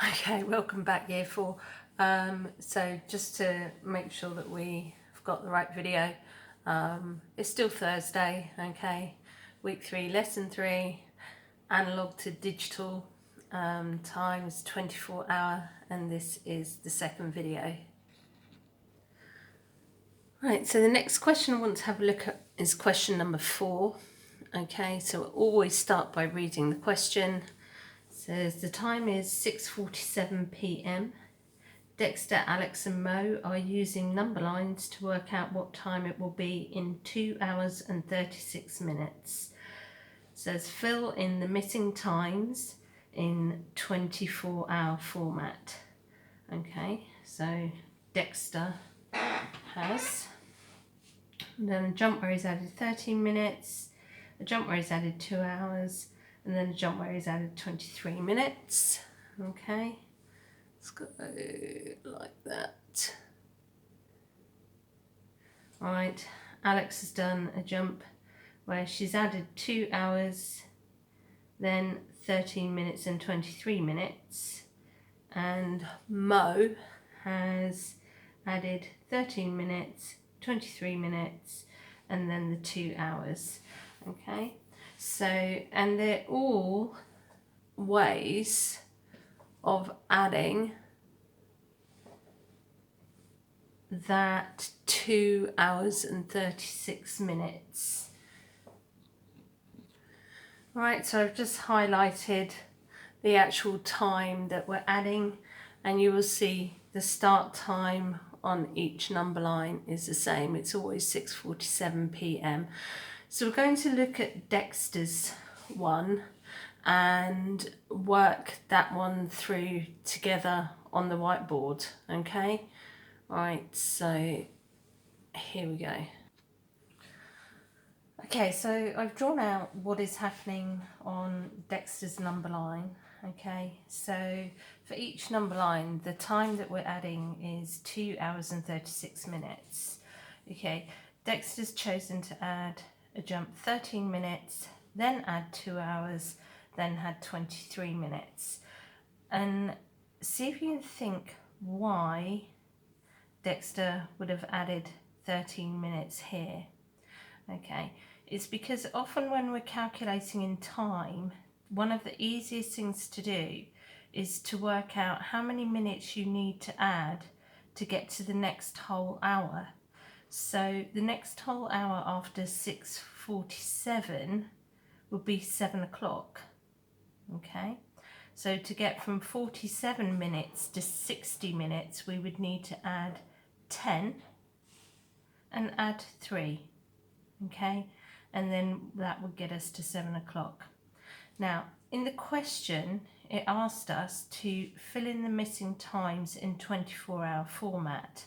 Okay, welcome back, year four. So just to make sure that we've got the right video, it's still Thursday, okay? Week 3, lesson 3, analog to digital, times 24 hour, and this is the second video. Right, so the next question I want to have a look at is question number 4. Okay, so we'll always start by reading the question. It says the time is 6:47 p.m. Dexter, Alex and Mo are using number lines to work out what time it will be in 2 hours and 36 minutes. It says fill in the missing times in 24-hour format. Okay, so Dexter has, and then a jump where he's added 13 minutes, a jump where he's added 2 hours, and then a jump where he's added 23 minutes. Okay. Let's go like that. Right, Alex has done a jump where she's added 2 hours, then 13 minutes and 23 minutes, and Mo has added 13 minutes, 23 minutes, and then the 2 hours. Okay, so, and they're all ways of adding that 2 hours and 36 minutes. Right, so I've just highlighted the actual time that we're adding, and you will see the start time on each number line is the same. It's always 6:47 p.m. So we're going to look at Dexter's one and work that one through together on the whiteboard. Okay, right, so here we go. Okay, so I've drawn out what is happening on Dexter's number line. Okay, so for each number line, the time that we're adding is 2 hours and 36 minutes. Okay, Dexter's chosen to add a jump 13 minutes, then add 2 hours, then had 23 minutes. And see if you can think why Dexter would have added 13 minutes here. Okay, it's because often when we're calculating in time, one of the easiest things to do is to work out how many minutes you need to add to get to the next whole hour. So the next whole hour after 6:47 would be 7 o'clock. Okay, so to get from 47 minutes to 60 minutes, we would need to add 10 and add 3. Okay, and then that would get us to 7 o'clock. Now, in the question, it asked us to fill in the missing times in 24-hour format.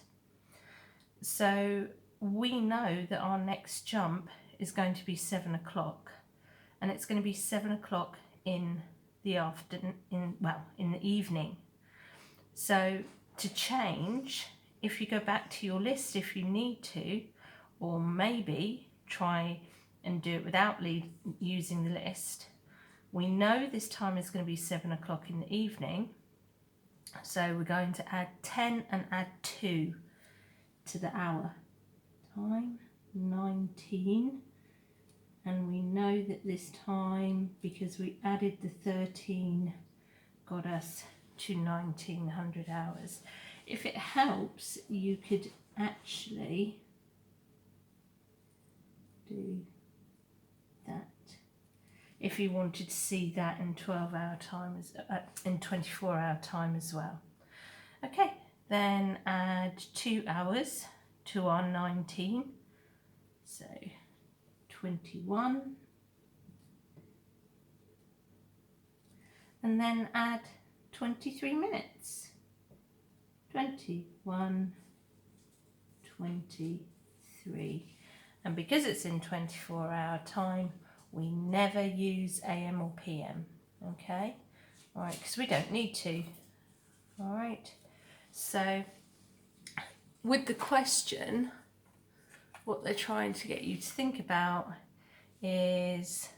So we know that our next jump is going to be 7 o'clock, and it's going to be 7 o'clock in the afternoon, in the evening. So to change, if you go back to your list if you need to, or maybe try and do it without using the list, we know this time is going to be 7 o'clock in the evening, so we're going to add 10 and add 2 to the hour. Time 19, and we know that this time, because we added the 13, got us to 1900 hours. If it helps, you could actually do that if you wanted to see that in 12-hour time, in 24-hour time as well. Okay, then add 2 hours to our 19, so 21, and then add 23 minutes, 21, 23. And because it's in 24-hour time, we never use AM or PM, okay? All right, because we don't need to. All right, so with the question, what they're trying to get you to think about is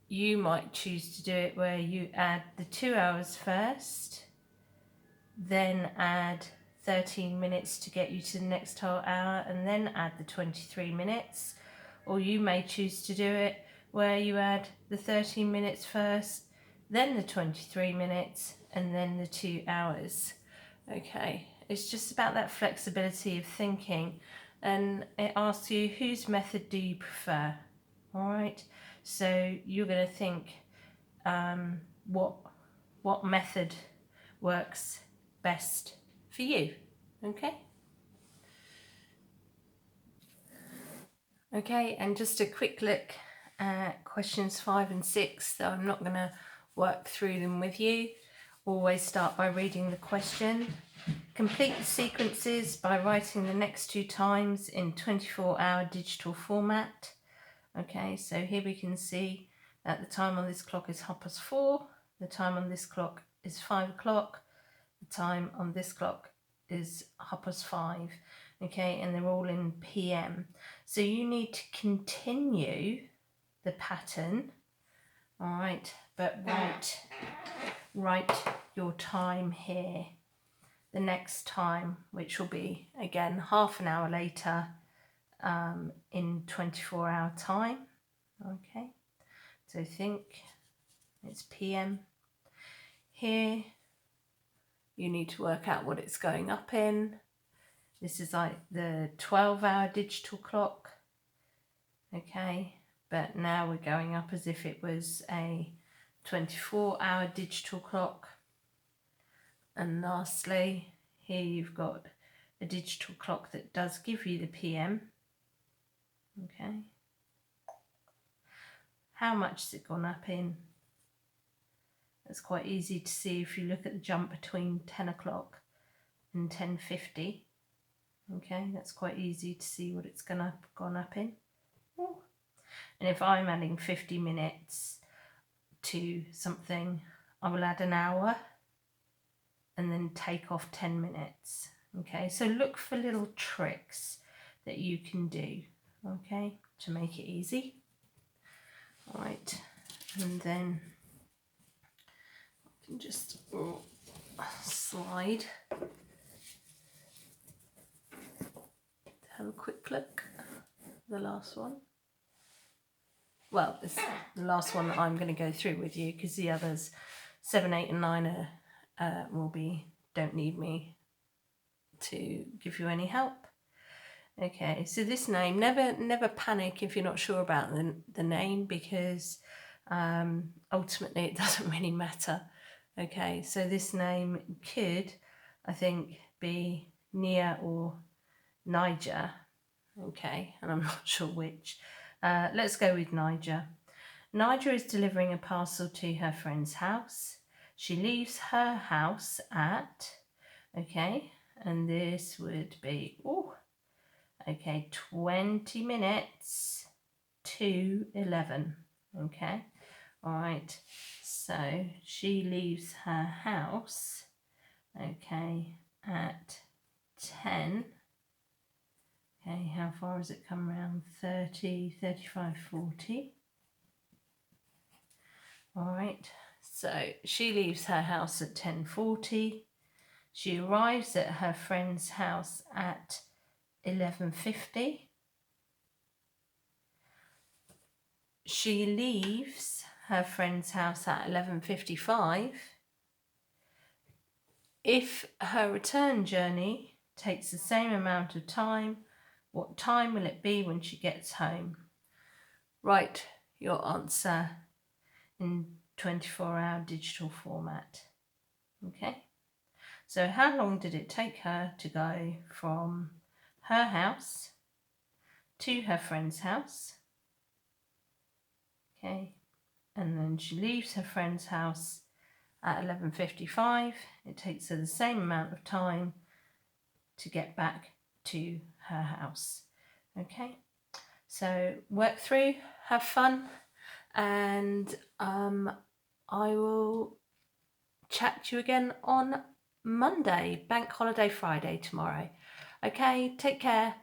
you might choose to do it where you add the 2 hours first, then add 13 minutes to get you to the next whole hour, and then add the 23 minutes. Or you may choose to do it where you add the 13 minutes first, then the 23 minutes, and then the 2 hours. Okay, it's just about that flexibility of thinking, and it asks you, whose method do you prefer? All right, so you're going to think what method works best for you. Okay. Okay, and just a quick look at questions 5 and 6, so I'm not going to work through them with you. Always start by reading the question. Complete the sequences by writing the next 2 times in 24-hour digital format. Okay, so here we can see that the time on this clock is 4:30, the time on this clock is 5 o'clock, the time on this clock is 5:30. Okay, and they're all in PM. So you need to continue the pattern, all right, but write your time here, the next time, which will be again half an hour later in 24-hour time. Okay, so think it's PM. Here you need to work out what it's going up in. This is like the 12-hour digital clock. Okay, but now we're going up as if it was a 24-hour digital clock. And lastly, here you've got a digital clock that does give you the PM. Okay, how much has it gone up in? That's quite easy to see if you look at the jump between 10 o'clock and 10:50. Okay, that's quite easy to see what it's gone up in. Ooh. And if I'm adding 50 minutes to something, I will add an hour and then take off 10 minutes. Okay, so look for little tricks that you can do, okay, to make it easy. All right, and then I can just slide. Have a quick look. The last one. Well, it's the last one that I'm going to go through with you, because the others, 7, 8, and 9 don't need me to give you any help. Okay, so this name, never panic if you're not sure about the name, because ultimately it doesn't really matter. Okay, so this name could, I think, be Nia or Niger. Okay, and I'm not sure which. Let's go with Niger. Niger is delivering a parcel to her friend's house. She leaves her house at, okay, and this would be, 20 minutes to 11. Okay, all right, so she leaves her house, okay, at 10. Okay, how far has it come around? 30, 35, 40. All right, so she leaves her house at 10:40. She arrives at her friend's house at 11:50. She leaves her friend's house at 11:55. If her return journey takes the same amount of time, what time will it be when she gets home? Write your answer in 24-hour digital format. Okay, so how long did it take her to go from her house to her friend's house? Okay, and then she leaves her friend's house at 11:55. It takes her the same amount of time to get back to her house. Okay, so work through, have fun, and I will chat to you again on Monday, Bank Holiday Friday tomorrow. Okay, take care.